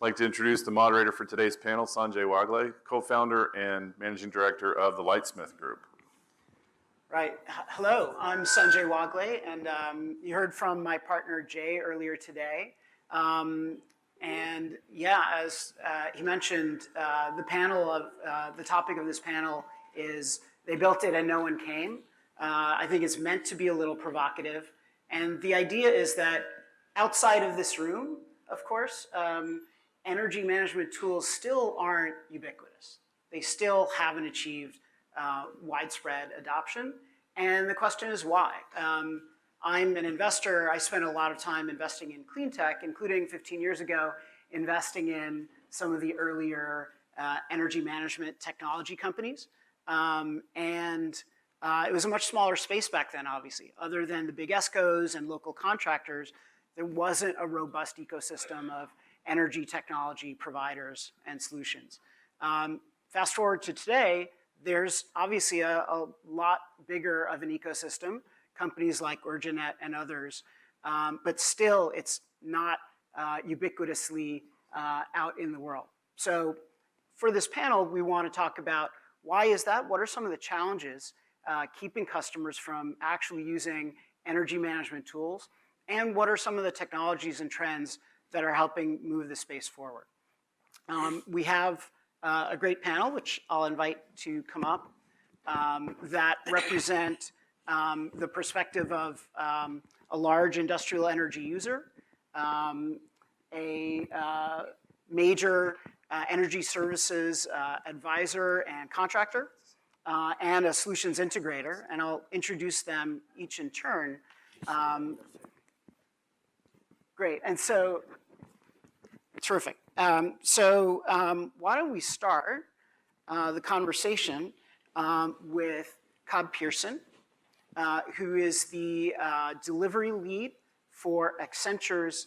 I'd like to introduce the moderator for today's panel, Sanjay Wagle, co-founder and managing director of the Lightsmith Group. Right. Hello, I'm Sanjay Wagle, and you heard from my partner Jay earlier today. And yeah, as he mentioned, the topic of this panel is they built it and no one came. I think it's meant to be a little provocative. And the idea is that outside of this room, of course, energy management tools still aren't ubiquitous. They still haven't achieved widespread adoption. And the question is why? I'm an investor. I spent a lot of time investing in clean tech, including 15 years ago, investing in some of the earlier energy management technology companies. It was a much smaller space back then, obviously. Other than the big ESCOs and local contractors, there wasn't a robust ecosystem of energy technology providers and solutions. Fast forward to today, there's obviously a lot bigger of an ecosystem, companies like Urjanet and others, but still it's not ubiquitously out in the world. So for this panel, we want to talk about why is that? What are some of the challenges keeping customers from actually using energy management tools? And what are some of the technologies and trends that are helping move the space forward? We have a great panel, which I'll invite to come up, that represent the perspective of a large industrial energy user, a major energy services advisor and contractor, and a solutions integrator, and I'll introduce them each in turn. Great, and so, terrific. Why don't we start the conversation with Cobb Pearson, who is the delivery lead for Accenture's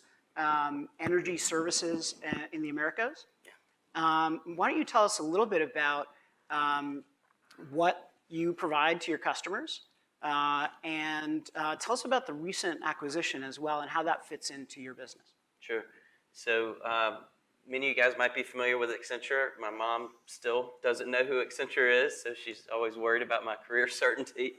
energy services in the Americas. Why don't you tell us a little bit about what you provide to your customers, and tell us about the recent acquisition as well and how that fits into your business. Sure. So many of you guys might be familiar with Accenture. My mom still doesn't know who Accenture is, so she's always worried about my career certainty.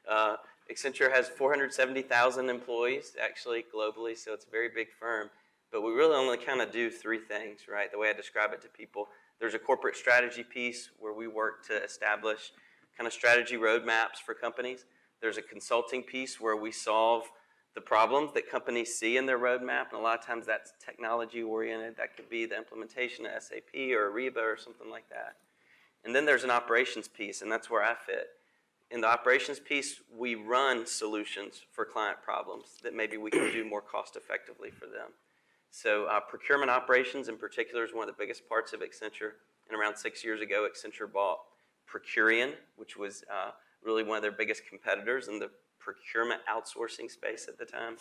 Accenture has 470,000 employees, actually, globally, so it's a very big firm. But we really only kind of do three things, right? The way I describe it to people. There's a corporate strategy piece where we work to establish kind of strategy roadmaps for companies. There's a consulting piece where we solve the problems that companies see in their roadmap, and a lot of times that's technology oriented. That could be the implementation of SAP or Ariba or something like that. And then there's an operations piece, and that's where I fit. In the operations piece, we run solutions for client problems that maybe we can do more cost effectively for them. So procurement operations in particular is one of the biggest parts of Accenture. And around 6 years ago, Accenture bought Procurian, which was really one of their biggest competitors in the procurement outsourcing space at the time.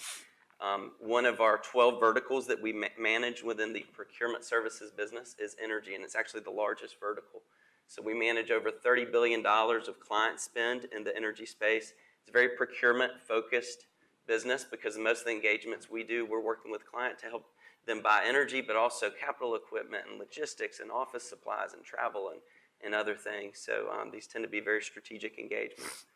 One of our 12 verticals that we manage within the procurement services business is energy, and it's actually the largest vertical. So we manage over $30 billion of client spend in the energy space. It's a very procurement-focused business because most of the engagements we do, we're working with client to help them buy energy, but also capital equipment and logistics and office supplies and travel and other things. So these tend to be very strategic engagements.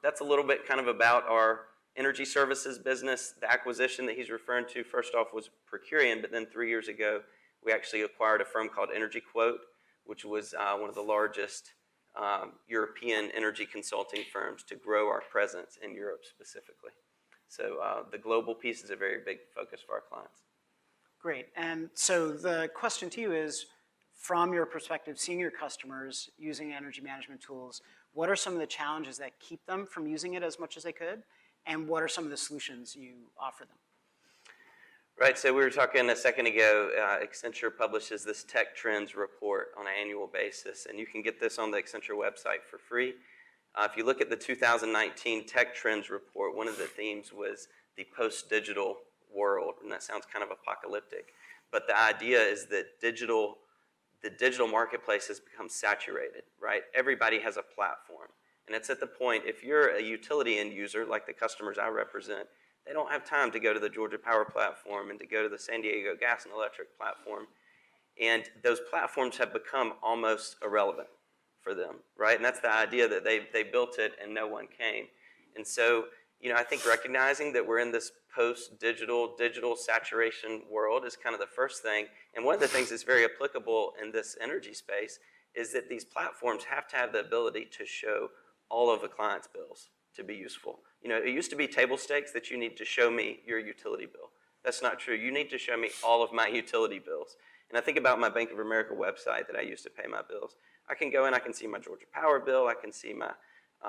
That's a little bit kind of about our energy services business. The acquisition that he's referring to, first off, was Procurian, but then 3 years ago, we actually acquired a firm called Energy Quote, which was one of the largest European energy consulting firms to grow our presence in Europe specifically. So the global piece is a very big focus for our clients. Great, and so the question to you is, from your perspective, seeing your customers using energy management tools, what are some of the challenges that keep them from using it as much as they could? And what are some of the solutions you offer them? Right, so we were talking a second ago, Accenture publishes this tech trends report on an annual basis, and you can get this on the Accenture website for free. If you look at the 2019 tech trends report, one of the themes was the post-digital world, and that sounds kind of apocalyptic. But the idea is that the digital marketplace has become saturated, right? Everybody has a platform. And it's at the point, if you're a utility end user, like the customers I represent, they don't have time to go to the Georgia Power platform and to go to the San Diego Gas and Electric platform And those platforms have become almost irrelevant for them, right? And that's the idea that they built it and no one came. And so, I think recognizing that we're in this digital saturation world is kind of the first thing. And one of the things that's very applicable in this energy space is that these platforms have to have the ability to show all of the client's bills to be useful. It used to be table stakes that you need to show me your utility bill. That's not true. You need to show me all of my utility bills. And I think about my Bank of America website that I use to pay my bills. I can go in, I can see my Georgia Power bill, I can see my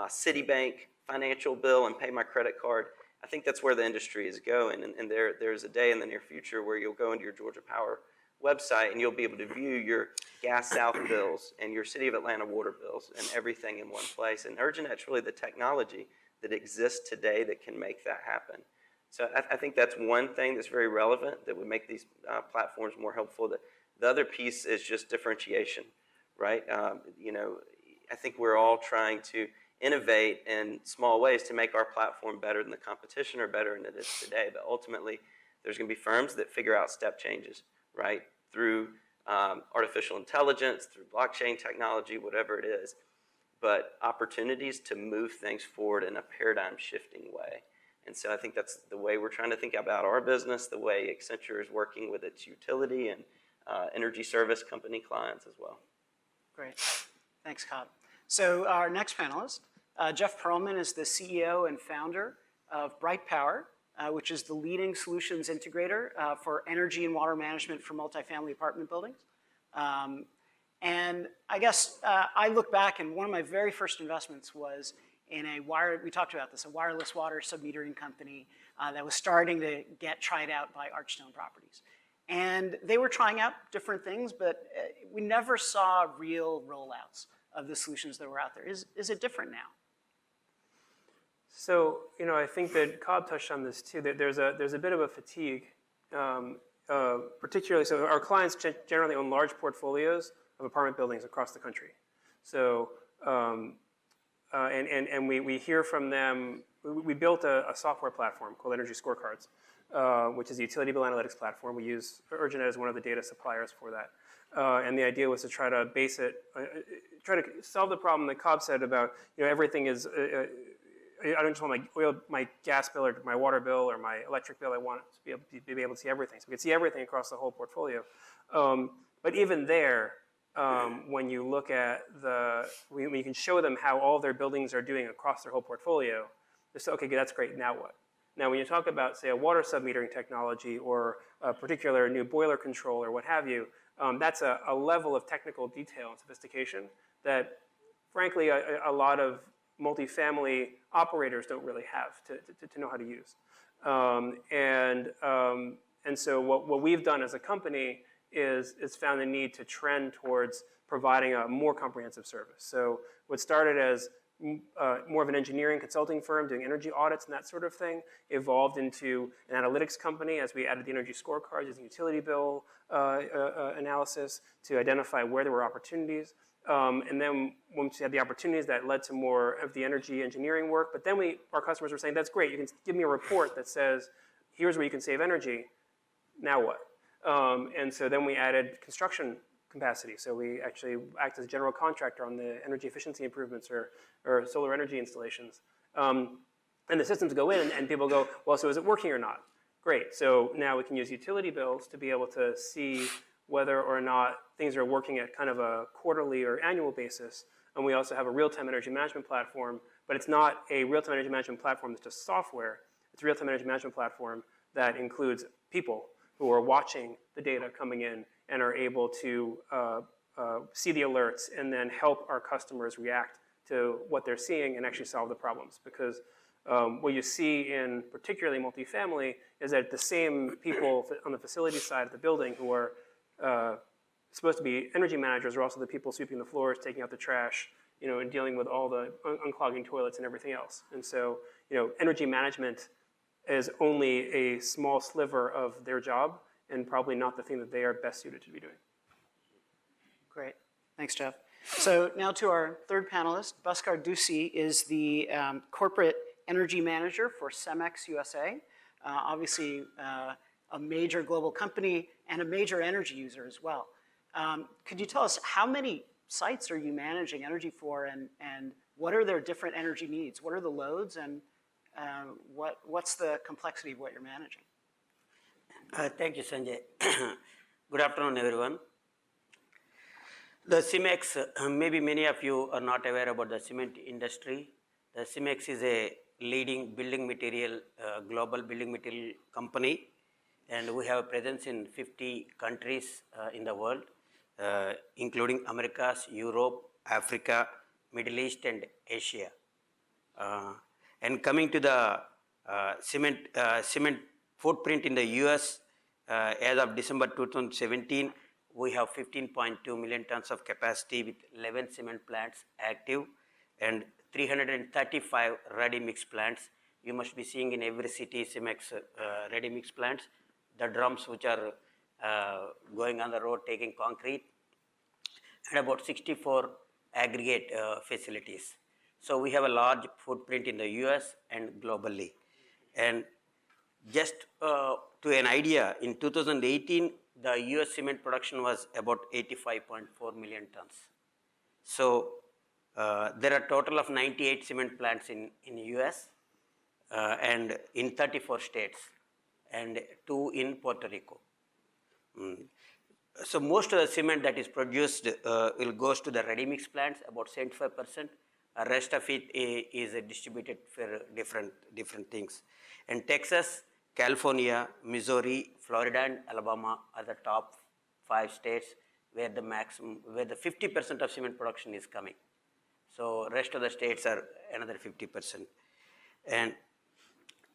Citibank financial bill and pay my credit card. I think that's where the industry is going. And there's a day in the near future where you'll go into your Georgia Power website and you'll be able to view your Gas South bills and your City of Atlanta water bills and everything in one place. And UrgentNet's really the technology that exists today that can make that happen. So I think that's one thing that's very relevant that would make these platforms more helpful. The other piece is just differentiation, right? I think we're all trying to innovate in small ways to make our platform better than the competition or better than it is today. But ultimately, there's going to be firms that figure out step changes, right? Through artificial intelligence, through blockchain technology, whatever it is. But opportunities to move things forward in a paradigm shifting way. And so I think that's the way we're trying to think about our business, the way Accenture is working with its utility and energy service company clients as well. Great. Thanks, Cobb. So our next panelist, Jeff Perlman, is the CEO and founder of Bright Power, which is the leading solutions integrator for energy and water management for multifamily apartment buildings. And I guess I look back, and one of my very first investments was in we talked about this, a wireless water submetering company that was starting to get tried out by Archstone Properties. And they were trying out different things, but we never saw real rollouts of the solutions that were out there. Is it different now? So, I think that Cobb touched on this too, that there's a bit of a fatigue, particularly, so our clients generally own large portfolios of apartment buildings across the country. So, and we hear from them. We built a software platform called Energy Scorecards, which is a utility bill analytics platform. We use UrgentNet as one of the data suppliers for that. And the idea was to try to base it, try to solve the problem that Cobb said about, everything is, I don't just want my gas bill or my water bill or my electric bill. I want to be able to see everything. So we can see everything across the whole portfolio. But even there, when you look at when you can show them how all their buildings are doing across their whole portfolio, they say, okay, that's great, now what? Now, when you talk about, say, a water submetering technology or a particular new boiler control or what have you, that's a level of technical detail and sophistication that, frankly, a lot of multifamily operators don't really have to know how to use. And so what we've done as a company is found the need to trend towards providing a more comprehensive service. So what started as more of an engineering consulting firm doing energy audits and that sort of thing evolved into an analytics company as we added the energy scorecards using utility bill analysis to identify where there were opportunities. And then once we had the opportunities, that led to more of the energy engineering work. But then our customers were saying, that's great, you can give me a report that says, here's where you can save energy, now what? And so then we added construction capacity. So we actually act as a general contractor on the energy efficiency improvements or solar energy installations. And the systems go in and people go, well, so is it working or not? Great, so now we can use utility bills to be able to see whether or not things are working at kind of a quarterly or annual basis. And we also have a real-time energy management platform, but it's not a real-time energy management platform that's just software. It's a real-time energy management platform that includes people who are watching the data coming in and are able to see the alerts and then help our customers react to what they're seeing and actually solve the problems. Because what you see in particularly multifamily is that the same people on the facility side of the building who are supposed to be energy managers are also the people sweeping the floors, taking out the trash, and dealing with all the unclogging toilets and everything else. And so, energy management is only a small sliver of their job and probably not the thing that they are best suited to be doing. Great. Thanks, Jeff. So now to our third panelist, Bhaskar Dussi is the corporate energy manager for CEMEX USA, obviously a major global company and a major energy user as well. Could you tell us how many sites are you managing energy for, and what are their different energy needs? What are the loads, and what's the complexity of what you're managing? Thank you, Sanjay. Good afternoon, everyone. The CEMEX, maybe many of you are not aware about the cement industry. The CEMEX is a leading building material, global building material company, and we have a presence in 50 countries in the world, including Americas, Europe, Africa, Middle East, and Asia. And coming to the cement footprint in the US, as of December 2017, we have 15.2 million tons of capacity with 11 cement plants active and 335 ready mix plants. You must be seeing in every city CEMEX ready mix plants, the drums which are going on the road taking concrete, and about 64 aggregate facilities. So we have a large footprint in the US and globally. And just to an idea, in 2018, the US cement production was about 85.4 million tons. So there are a total of 98 cement plants in US and in 34 states and 2 in Puerto Rico. So most of the cement that is produced will goes to the ready mix plants, about 75%. The rest of it is distributed for different things. And Texas, California, Missouri, Florida, and Alabama are the top 5 states where the 50% of cement production is coming. So rest of the states are another 50%. And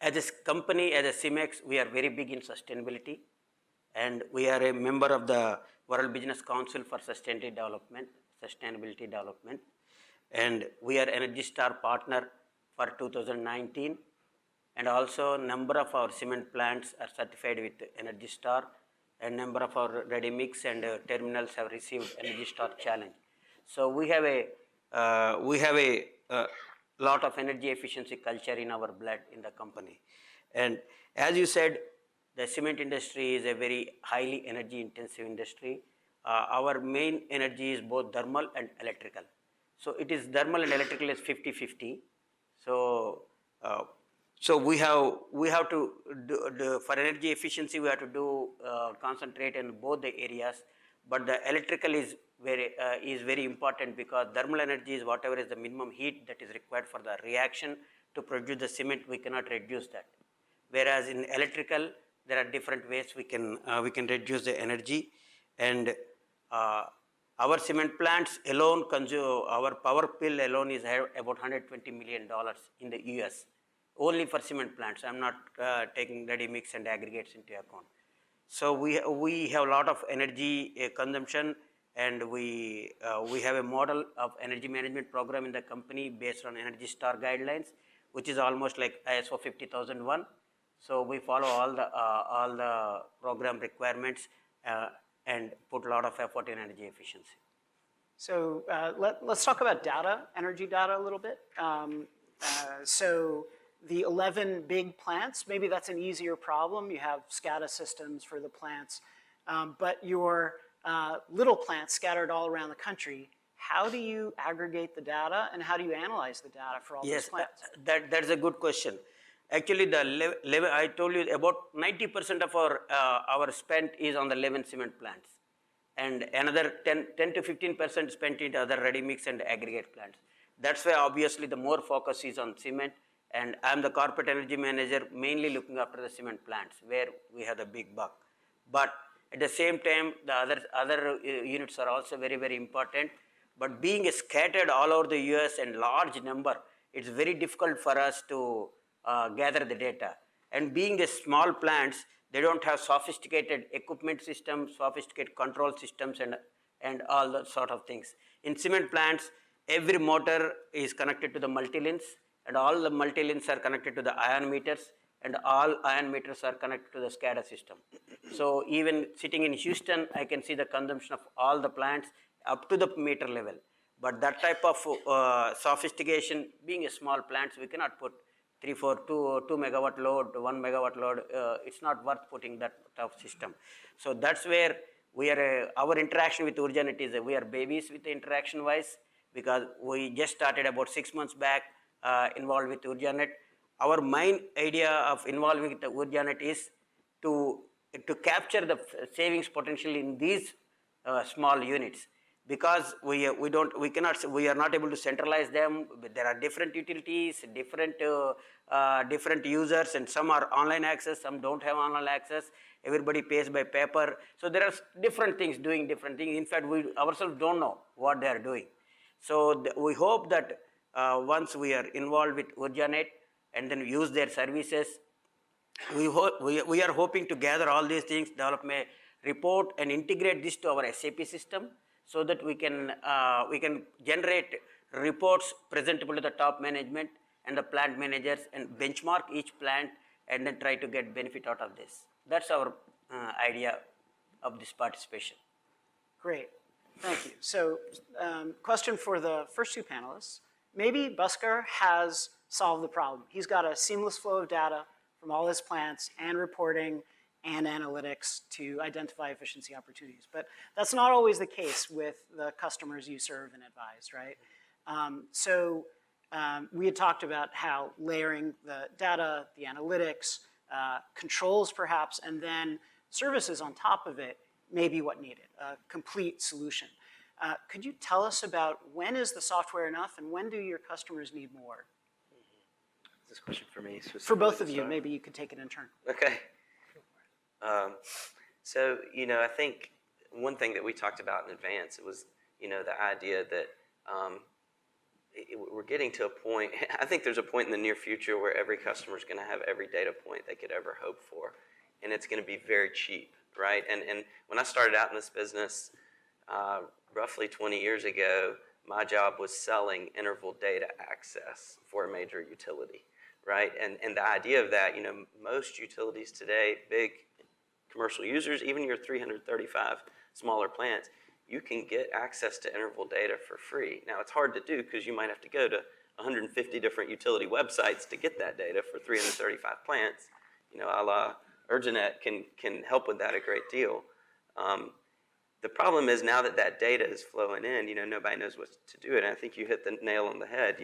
as a company, as a CEMEX, we are very big in sustainability, and we are a member of the World Business Council for Sustainability Development, and we are Energy Star partner for 2019. And also number of our cement plants are certified with Energy Star, and number of our ready mix and terminals have received Energy Star challenge. So we have a lot of energy efficiency culture in our blood in the company. And as you said, the cement industry is a very highly energy intensive industry. Our main energy is both thermal and electrical. So it is thermal and electrical is 50-50. So we have to do for energy efficiency, we have to concentrate in both the areas, but the electrical is very important, because thermal energy is whatever is the minimum heat that is required for the reaction to produce the cement. We cannot reduce that. Whereas in electrical, there are different ways we can reduce the energy, and our cement plants alone consume, our power bill alone is about $120 million in the US. Only for cement plants. I'm not taking ready mix and aggregates into account. So we have a lot of energy consumption, and we have a model of energy management program in the company based on Energy Star guidelines, which is almost like ISO 50001. So we follow all the program requirements and put a lot of effort in energy efficiency. So let's talk about data, energy data a little bit. So the 11 big plants, maybe that's an easier problem. You have SCADA systems for the plants, but your little plants scattered all around the country, how do you aggregate the data, and how do you analyze the data for all these plants? That's a good question. Actually, I told you about 90% of our spend is on the 11 cement plants, and another 10 to 15% spent in other ready mix and aggregate plants. That's why obviously the more focus is on cement, and I'm the corporate energy manager, mainly looking after the cement plants where we have the big buck. But at the same time, the other units are also very, very important. But being scattered all over the US and large number, it's very difficult for us to gather the data. And being the small plants, they don't have sophisticated equipment systems, sophisticated control systems, and all that sort of things. In cement plants, every motor is connected to the multi-lins, and all the multi-lins are connected to the ion meters, and all ion meters are connected to the SCADA system. So even sitting in Houston, I can see the consumption of all the plants up to the meter level. But that type of sophistication, being a small plants, we cannot put 2 megawatt load, 1 megawatt load. It's not worth putting that type of system. So that's where our interaction with Urjanet is we are babies with the interaction wise, because we just started about 6 months back involved with Urjanet. Our main idea of involving with the Urjanet is to capture the savings potential in these small units, because we are not able to centralize them. There are different utilities, different users, and some are online access, some don't have online access. Everybody pays by paper. So there are different things doing different things. In fact, we ourselves don't know what they are doing. So we hope that once we are involved with Urjanet and then use their services, we are hoping to gather all these things, develop a report and integrate this to our SAP system, so that we can generate reports presentable to the top management and the plant managers and benchmark each plant and then try to get benefit out of this. That's our idea of this participation. Great, thank you. So question for the first two panelists. Maybe Bhaskar has solved the problem. He's got a seamless flow of data from all his plants and reporting and analytics to identify efficiency opportunities. But that's not always the case with the customers you serve and advise, right? We had talked about how layering the data, the analytics, controls perhaps, and then services on top of it may be what needed, a complete solution. Could you tell us about when is the software enough and when do your customers need more? Is this question for me? For both of you, maybe you could take it in turn. Okay. So, I think one thing that we talked about in advance, it was, the idea that we're getting to a point, I think there's a point in the near future where every customer is going to have every data point they could ever hope for, and it's going to be very cheap, right? And when I started out in this business, roughly 20 years ago, my job was selling interval data access for a major utility, right? And the idea of that, most utilities today, big commercial users, even your 335 smaller plants, you can get access to interval data for free. Now, it's hard to do because you might have to go to 150 different utility websites to get that data for 335 plants. A la Urjanet can help with that a great deal. The problem is now that data is flowing in, nobody knows what to do it. And I think you hit the nail on the head.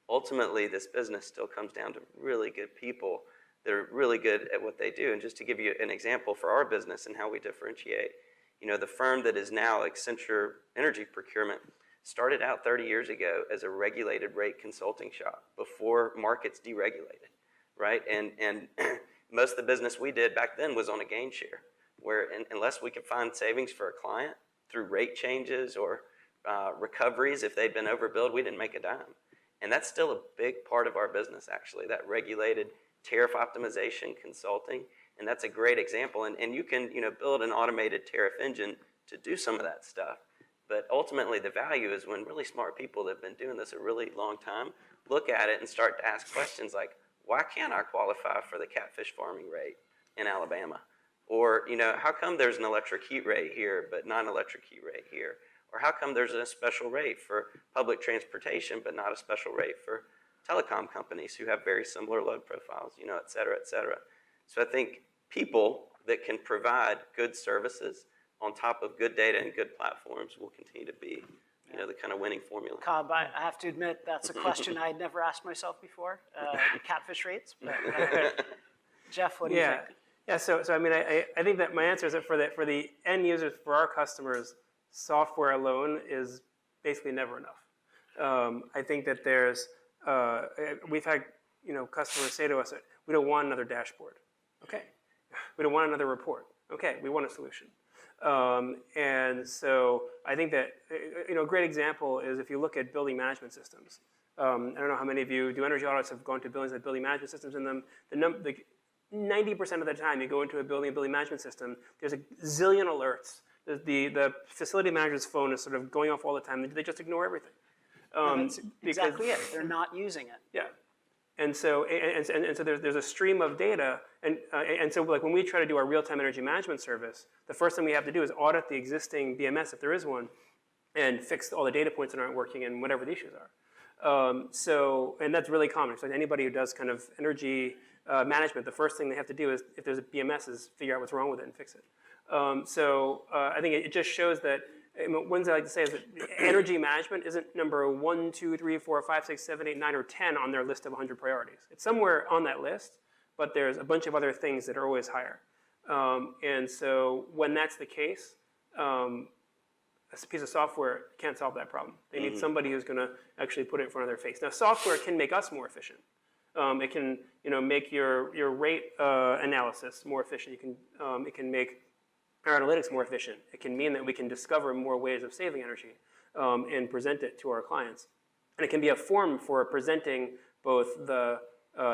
Ultimately, this business still comes down to really good people that are really good at what they do. And just to give you an example for our business and how we differentiate, the firm that is now Accenture Energy Procurement started out 30 years ago as a regulated rate consulting shop before markets deregulated, right? And most of the business we did back then was on a gain share, where unless we could find savings for a client through rate changes or recoveries if they'd been overbilled, we didn't make a dime. And that's still a big part of our business, actually, that regulated tariff optimization consulting. And that's a great example. And you can build an automated tariff engine to do some of that stuff. But ultimately, the value is when really smart people that have been doing this a really long time look at it and start to ask questions like, why can't I qualify for the catfish farming rate in Alabama? Or, how come there's an electric heat rate here but not an electric heat rate here? Or how come there's a special rate for public transportation but not a special rate for telecom companies who have very similar load profiles, et cetera, et cetera. So I think people that can provide good services on top of good data and good platforms will continue to be, the kind of winning formula. Cobb, I have to admit that's a question I had never asked myself before, catfish rates. But, Jeff, what do you think? Yeah, so I mean, I think that my answer is that for the end users, for our customers, software alone is basically never enough. I think that we've had customers say to us, we don't want another dashboard. Okay. We don't want another report. Okay, we want a solution. And so I think that a great example is if you look at building management systems. I don't know how many of you do energy audits, have gone to buildings that have building management systems in them. 90% of the time you go into a building management system, there's a zillion alerts. The facility manager's phone is sort of going off all the time. They just ignore everything. That's exactly it. They're not using it. Yeah. And so there's a stream of data, and so like when we try to do our real-time energy management service, the first thing we have to do is audit the existing BMS if there is one, and fix all the data points that aren't working and whatever the issues are. And that's really common. So anybody who does kind of energy management, the first thing they have to do is, if there's a BMS, is figure out what's wrong with it and fix it. I think it just shows that, one thing I like to say is that energy management isn't number 1, 2, 3, 4, 5, 6, 7, 8, 9, or 10 on their list of 100 priorities. It's somewhere on that list, but there's a bunch of other things that are always higher. And so when that's the case, a piece of software can't solve that problem. They need somebody who's going to actually put it in front of their face. Now, software can make us more efficient. It can, make your rate analysis more efficient. It can make our analytics more efficient. It can mean that we can discover more ways of saving energy and present it to our clients. And it can be a form for presenting both the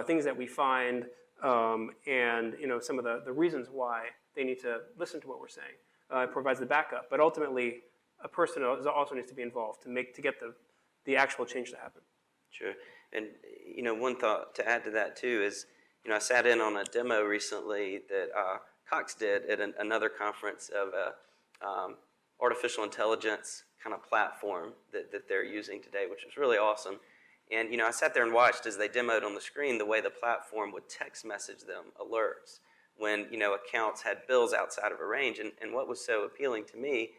things that we find and some of the reasons why they need to listen to what we're saying. It provides the backup, but ultimately, a person also needs to be involved to get the actual change to happen. Sure. And, one thought to add to that, too, is, I sat in on a demo recently that Cox did at another conference of a artificial intelligence kind of platform that they're using today, which was really awesome. And, I sat there and watched as they demoed on the screen the way the platform would text message them alerts when, accounts had bills outside of a range. And what was so appealing to me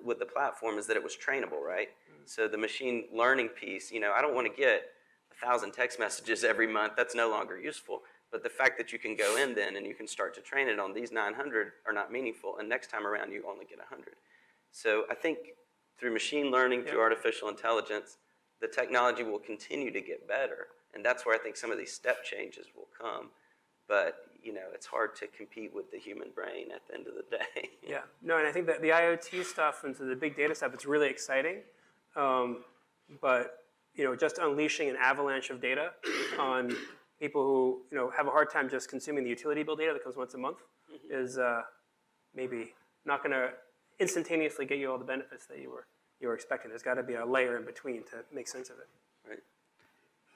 with the platform is that it was trainable, right? So the machine learning piece, I don't want to get 1,000 text messages every month. That's no longer useful. But the fact that you can go in then and you can start to train it on these 900 are not meaningful, and next time around you only get 100. So I think through machine learning, through artificial intelligence, the technology will continue to get better, and that's where I think some of these step changes will come. But it's hard to compete with the human brain at the end of the day. Yeah, no, and I think that the IoT stuff and so the big data stuff, it's really exciting. But just unleashing an avalanche of data on people who have a hard time just consuming the utility bill data that comes once a month is maybe not going to instantaneously get you all the benefits that you were expecting. There's got to be a layer in between to make sense of it. Right.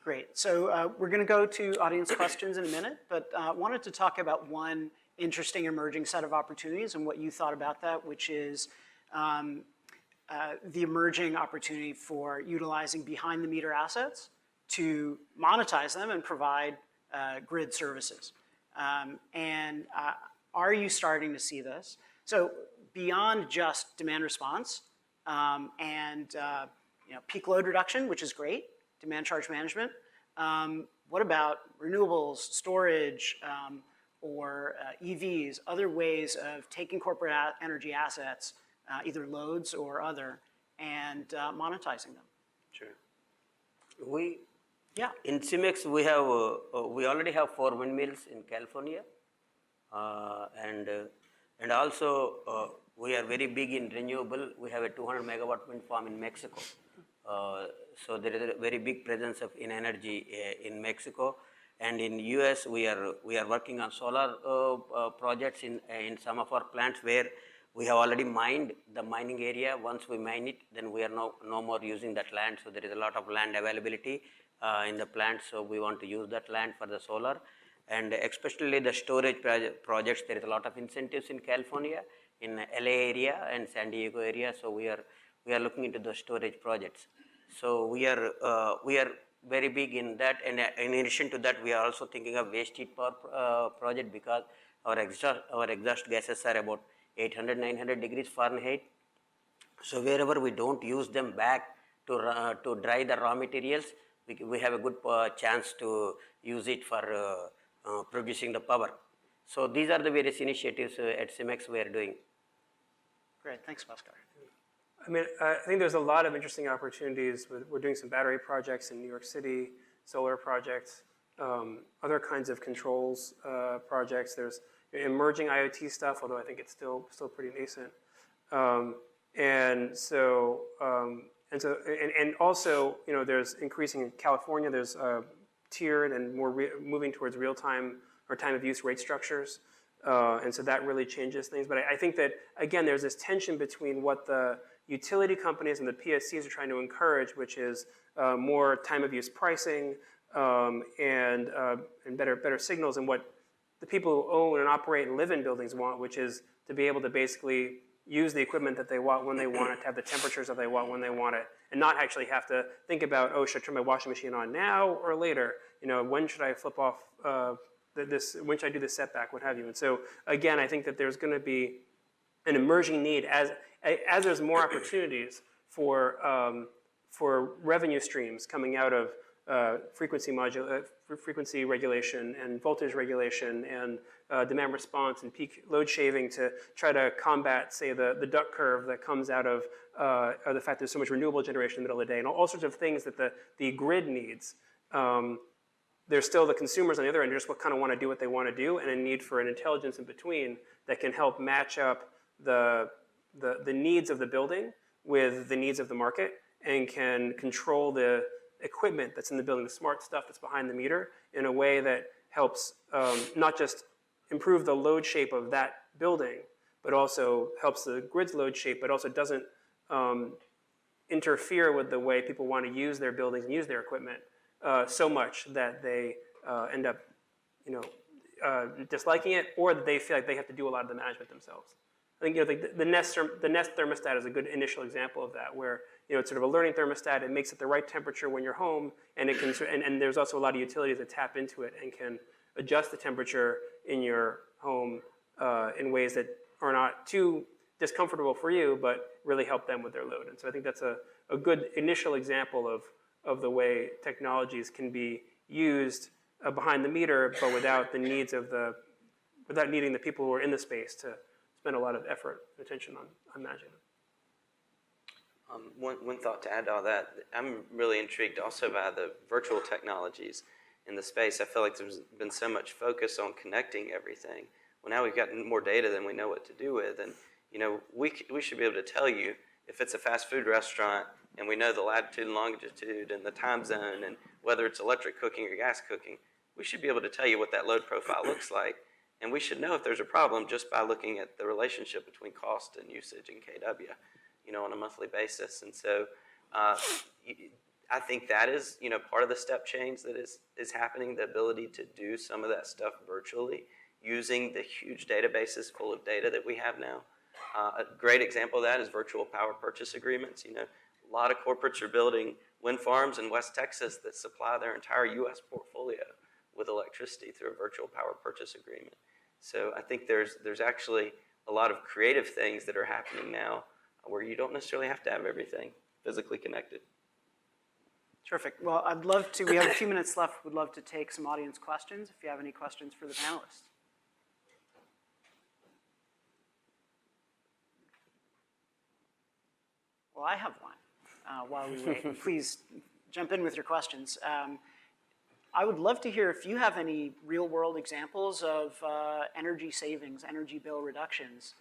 Great. So we're going to go to audience questions in a minute, but wanted to talk about one interesting emerging set of opportunities and what you thought about that, which is the emerging opportunity for utilizing behind-the-meter assets to monetize them and provide grid services. Are you starting to see this? So beyond just demand response and peak load reduction, which is great, demand charge management, what about renewables, storage, or EVs, other ways of taking corporate energy assets, either loads or other, and monetizing them? Sure. In CEMEX, we already have 4 windmills in California, and also we are very big in renewable. We have a 200 megawatt wind farm in Mexico. So there is a very big presence in energy in Mexico, and in US we are working on solar projects in some of our plants where we have already mined the mining area. Once we mine it, then we are no more using that land. So there is a lot of land availability in the plant. So we want to use that land for the solar, and especially the storage projects. There is a lot of incentives in California, in LA area and San Diego area. So we are looking into the storage projects. So we are very big in that, and in addition to that, we are also thinking of waste heat power project, because our exhaust gases are about 800, 900 degrees Fahrenheit. So wherever we don't use them back to dry the raw materials, we have a good chance to use it for producing the power. So these are the various initiatives at CEMEX we are doing. Great, thanks, Bhaskar. I think there's a lot of interesting opportunities. We're doing some battery projects in New York City, solar projects, other kinds of controls projects. There's emerging IoT stuff, although I think it's still pretty nascent. And also, there's increasing in California. There's tiered and more moving towards real-time or time-of-use rate structures. And so that really changes things. But I think that, again, there's this tension between what the utility companies and the PSCs are trying to encourage, which is more time-of-use pricing and better signals, and what the people who own and operate and live in buildings want, which is to be able to basically use the equipment that they want when they want it, to have the temperatures that they want when they want it, and not actually have to think about, oh, should I turn my washing machine on now or later? when should I flip off when should I do the setback, what have you. And so again, I think that there's going to be an emerging need as there's more opportunities for revenue streams coming out of frequency regulation and voltage regulation and demand response and peak load shaving to try to combat, say, the duck curve that comes out of the fact there's so much renewable generation in the middle of the day and all sorts of things that the grid needs. There's still the consumers on the other end who just kind of want to do what they want to do, and a need for an intelligence in between that can help match up the needs of the building with the needs of the market and can control the equipment that's in the building, the smart stuff that's behind the meter, in a way that helps not just improve the load shape of that building, but also helps the grid's load shape, but also doesn't interfere with the way people want to use their buildings and use their equipment so much that they end up, disliking it, or that they feel like they have to do a lot of the management themselves. I think the Nest thermostat is a good initial example of that, where it's sort of a learning thermostat. It makes it the right temperature when you're home, and it can and there's also a lot of utilities that tap into it and can adjust the temperature in your home in ways that are not too discomfortable for you, but really help them with their load. And so I think that's a good initial example of the way technologies can be used behind the meter, but without the needs of without needing the people who are in the space to spend a lot of effort and attention on managing them. One thought to add to all that, I'm really intrigued also by the virtual technologies in the space. I feel like there's been so much focus on connecting everything. Well, now we've got more data than we know what to do with, and we should be able to tell you if it's a fast food restaurant and we know the latitude and longitude and the time zone and whether it's electric cooking or gas cooking, we should be able to tell you what that load profile looks like. And we should know if there's a problem just by looking at the relationship between cost and usage in kW, on a monthly basis. And so I think that is, part of the step change that is happening, the ability to do some of that stuff virtually using the huge databases full of data that we have now. A great example of that is virtual power purchase agreements. A lot of corporates are building wind farms in West Texas that supply their entire U.S. portfolio with electricity through a virtual power purchase agreement. So I think there's actually a lot of creative things that are happening now where you don't necessarily have to have everything physically connected. Terrific. Well, I'd love to, we have a few minutes left. We'd love to take some audience questions if you have any questions for the panelists. Well, I have one while we wait. Please jump in with your questions. I would love to hear if you have any real-world examples of energy savings, energy bill reductions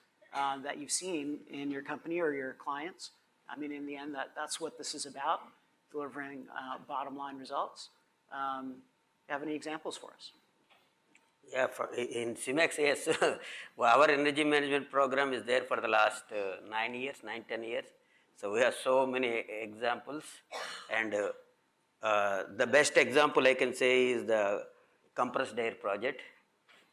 that you've seen in your company or your clients. I mean, in the end, that's what this is about, delivering bottom-line results. You have any examples for us? Yeah, in CEMEX, yes. Well, our energy management program is there for the last 10 years. So we have so many examples, and the best example I can say is the compressed air project.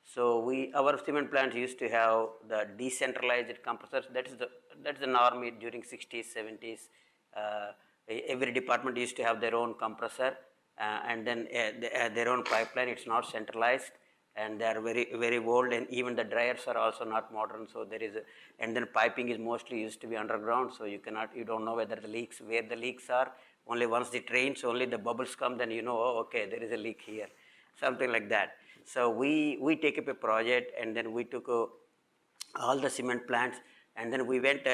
So our cement plants used to have the decentralized compressors. That's the norm during 60s, 70s. Every department used to have their own compressor and then their own pipeline. It's not centralized, and they are very, very old, and even the dryers are also not modern. So and then piping is mostly used to be underground, so you don't know where the leaks are. Only once it rains, only the bubbles come, then oh, okay, there is a leak here, something like that. So we take up a project, and then we took all the cement plants, and then we went,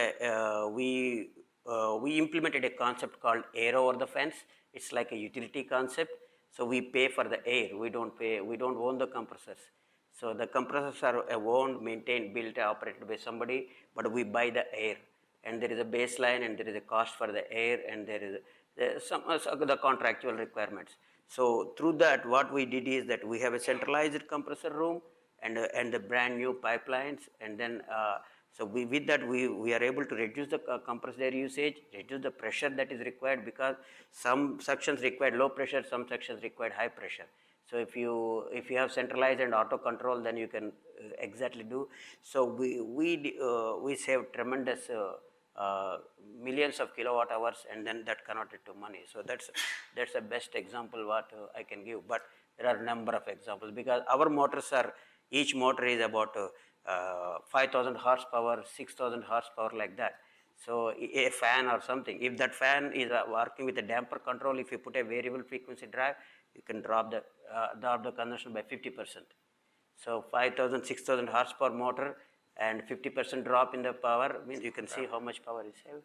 we implemented a concept called air over the fence. It's like a utility concept. So we pay for the air. We don't own the compressors. So the compressors are owned, maintained, built, operated by somebody, but we buy the air. And there is a baseline, and there is a cost for the air, and there is the contractual requirements. So through that, what we did is that we have a centralized compressor room and the brand new pipelines, and then so with that we are able to reduce the compressed air usage, reduce the pressure that is required, because some sections require low pressure, some sections require high pressure. So if you have centralized and auto control, then you can exactly do. So we save tremendous millions of kilowatt hours, and then that converted to money. So that's the best example what I can give. But There are a number of examples because our motors are, each motor is about 5,000 horsepower, 6,000 horsepower like that. So a fan or something, if that fan is working with a damper control, if you put a variable frequency drive, you can drop the consumption by 50%. So 5,000, 6,000 horsepower motor and 50% drop in the power means you can see how much power is saved.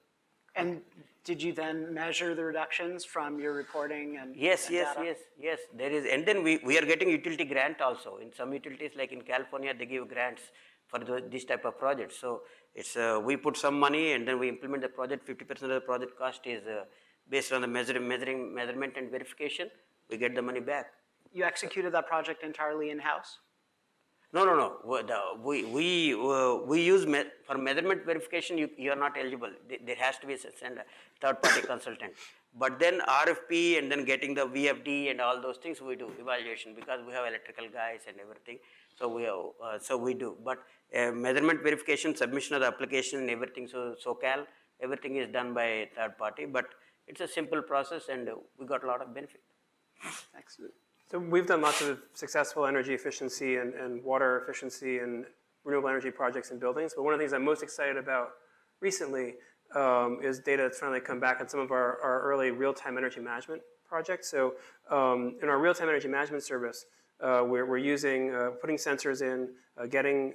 And did you then measure the reductions from your reporting and Yes, and yes, data? yes, yes. There is, and then we are getting utility grant also. In some utilities, like in California, they give grants for this type of projects. So it's we put some money and then we implement the project. 50% of the project cost is based on the measurement and verification. We get the money back. You executed that project entirely in-house? No, no, no. We use for measurement verification. You are not eligible. There has to be a third-party consultant. But then RFP and then getting the VFD and all those things we do evaluation because we have electrical guys and everything. So we do. But measurement verification, submission of the application, and everything. So SoCal, everything is done by a third party. But it's a simple process and we got a lot of benefit. Excellent. So we've done lots of successful energy efficiency and water efficiency and renewable energy projects in buildings. But one of the things I'm most excited about recently is data that's finally come back on some of our early real-time energy management projects. So in our real-time energy management service, we're using, putting sensors in, getting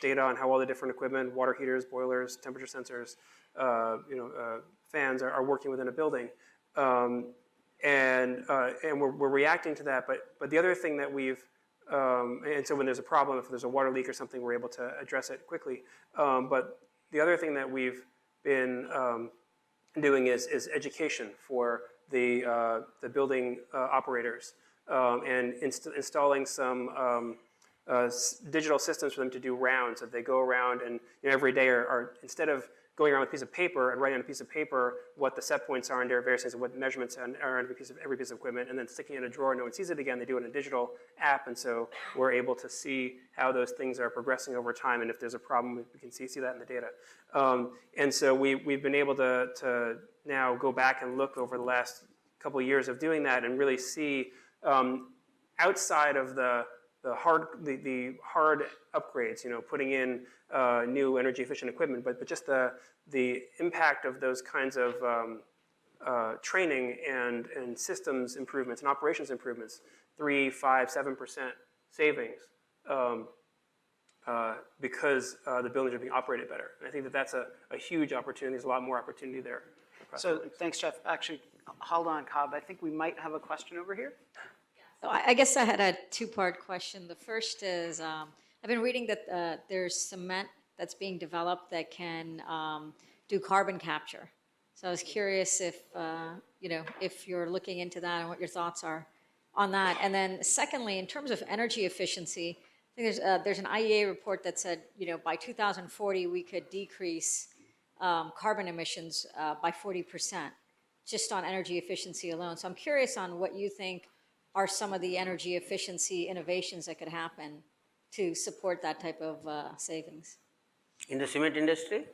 data on how all the different equipment, water heaters, boilers, temperature sensors, fans are working within a building. And we're reacting to that, but the other thing that we've, and so when there's a problem, if there's a water leak or something, we're able to address it quickly. But the other thing that we've been doing is education for the building operators and installing some digital systems for them to do rounds. That they go around and every day are instead of going around with a piece of paper and writing on a piece of paper what the set points are and their various things and what measurements are on every piece of equipment and then sticking it in a drawer, no one sees it again, they do it in a digital app, and so we're able to see how those things are progressing over time, and if there's a problem, we can see that in the data. And so we've been able to now go back and look over the last couple of years of doing that and really see outside of the hard upgrades, putting in new energy efficient equipment, but just the impact of those kinds of training and systems improvements and operations improvements, 3, 5, 7% savings because the buildings are being operated better. And I think that's a huge opportunity. There's a lot more opportunity there. So thanks, Jeff. Actually, hold on, Cobb. I think we might have a question over here. So I guess I had a two-part question. The first is, I've been reading that there's cement that's being developed that can do carbon capture. So I was curious if, if you're looking into that and what your thoughts are on that. And then secondly, in terms of energy efficiency, I think there's an IEA report that said, by 2040, we could decrease carbon emissions by 40% just on energy efficiency alone. So I'm curious on what you think are some of the energy efficiency innovations that could happen to support that type of savings? In the cement industry?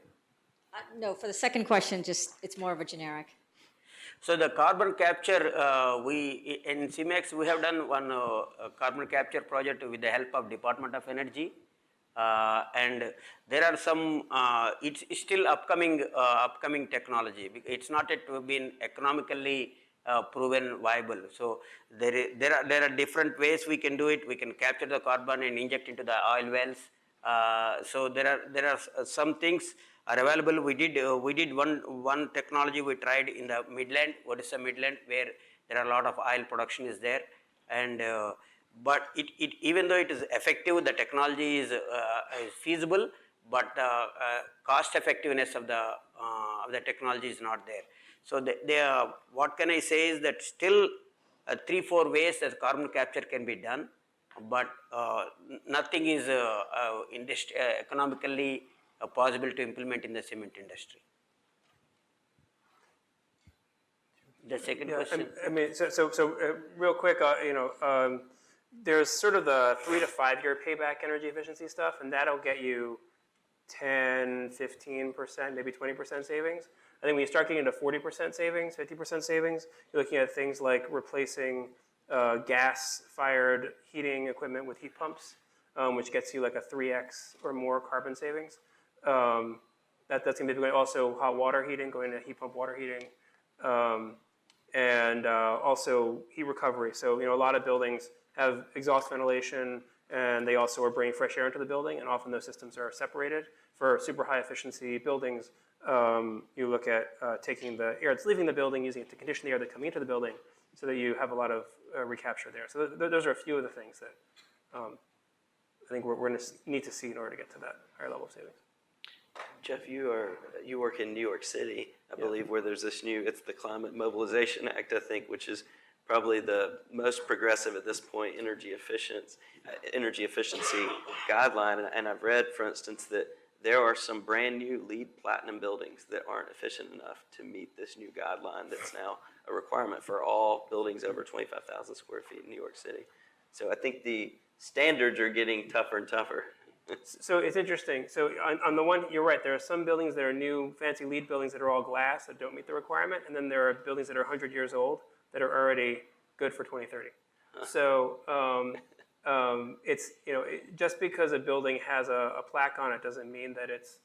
No, for the second question, it's more of a generic. So the carbon capture, in CEMEX, we have done one carbon capture project with the help of Department of Energy. And there are some, it's still upcoming technology. It's not yet been economically proven viable. So there are different ways we can do it. We can capture the carbon and inject into the oil wells. So there are some things are available. We did one technology we tried in the Midland, Odisha Midland, where there are a lot of oil production is there, and but it even though it is effective, the technology is feasible, but cost effectiveness of the technology is not there. So what can I say is that still 3-4 ways that carbon capture can be done, but nothing is economically possible to implement in the cement industry. The second question. I mean, so real quick, there's sort of the 3 to 5 year payback energy efficiency stuff, and that'll get you 10, 15%, maybe 20% savings. I think when you start getting into 40% savings, 50% savings, you're looking at things like replacing gas-fired heating equipment with heat pumps, which gets you like a 3x or more carbon savings. That's going to be going. Also hot water heating, going to heat pump water heating, and also heat recovery. So a lot of buildings have exhaust ventilation, and they also are bringing fresh air into the building, and often those systems are separated. For super high efficiency buildings, you look at taking the air that's leaving the building, using it to condition the air that's coming into the building, so that you have a lot of recapture there. So those are a few of the things that I think we're going to need to see in order to get to that higher level of savings. Jeff, you work in New York City, I believe, where there's this it's the Climate Mobilization Act, I think, which is probably the most progressive at this point energy efficiency guideline. And I've read, for instance, that there are some brand new LEED Platinum buildings that aren't efficient enough to meet this new guideline that's now a requirement for all buildings over 25,000 square feet in New York City. So I think the standards are getting tougher and tougher. So it's interesting. So on the one, you're right. There are some buildings that are new, fancy LEED buildings that are all glass that don't meet the requirement, and then there are buildings that are 100 years old that are already good for 2030. So it's just because a building has a plaque on it doesn't mean that it's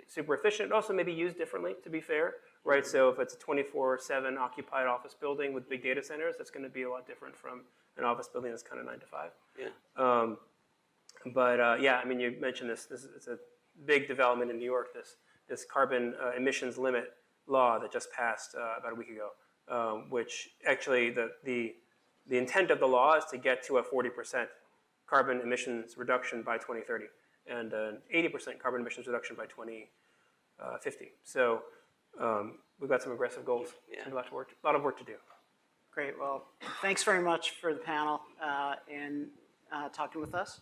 super efficient. It also may be used differently, to be fair, right? So if it's a 24/7 occupied office building with big data centers, that's going to be a lot different from an office building that's kind of 9 to 5. Yeah. But yeah, I mean, you mentioned this. It's a big development in New York. This carbon emissions limit law that just passed about a week ago, which actually the intent of the law is to get to a 40% carbon emissions reduction by 2030 and an 80% carbon emissions reduction by 2050. So we've got some aggressive goals and a lot of work to do. Great. Well, thanks very much for the panel and talking with us.